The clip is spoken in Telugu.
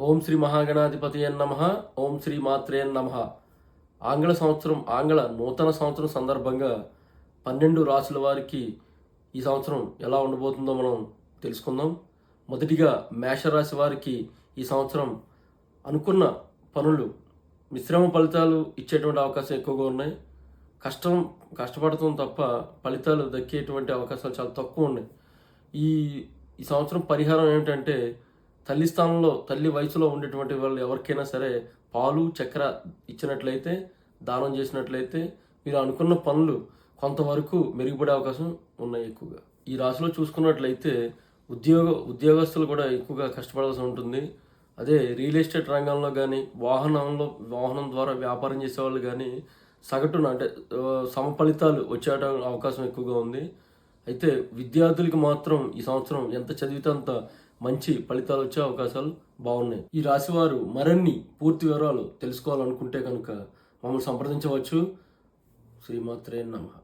ఓం శ్రీ మహాగణాధిపతయ నమః. ఓం శ్రీ మాత్రే నమః. ఆంగ్ల నూతన సంవత్సరం సందర్భంగా 12 రాశుల వారికి ఈ సంవత్సరం ఎలా ఉండబోతుందో మనం తెలుసుకుందాం. మొదటిగా మేషరాశి వారికి ఈ సంవత్సరం అనుకున్న పనులు మిశ్రమ ఫలితాలు ఇచ్చేటువంటి అవకాశం ఎక్కువగా ఉన్నాయి. కష్టపడటం తప్ప ఫలితాలు దక్కేటువంటి అవకాశాలు చాలా తక్కువ ఉన్నాయి. ఈ ఈ సంవత్సరం పరిహారం ఏమిటంటే, తల్లి వయసులో ఉండేటువంటి వాళ్ళు ఎవరికైనా సరే పాలు చక్కెర ఇచ్చినట్లయితే, దానం చేసినట్లయితే మీరు అనుకున్న పనులు కొంతవరకు మెరుగుపడే అవకాశం ఉన్నాయి ఎక్కువగా. ఈ రాశిలో చూసుకున్నట్లయితే ఉద్యోగస్తులు కూడా ఎక్కువగా కష్టపడాల్సి ఉంటుంది. అదే రియల్ ఎస్టేట్ రంగంలో కానీ వాహనం ద్వారా వ్యాపారం చేసేవాళ్ళు కానీ సగటున అంటే సమఫలితాలు వచ్చే అవకాశం ఎక్కువగా ఉంది. అయితే విద్యార్థులకి మాత్రం ఈ సంవత్సరం ఎంత చదివితే అంత మంచి ఫలితాలు వచ్చే అవకాశాలు బాగున్నాయి. ఈ రాశివారు మరిన్ని పూర్తి వివరాలు తెలుసుకోవాలనుకుంటే కనుక మమ్మల్ని సంప్రదించవచ్చు. శ్రీమాత్రే నమః.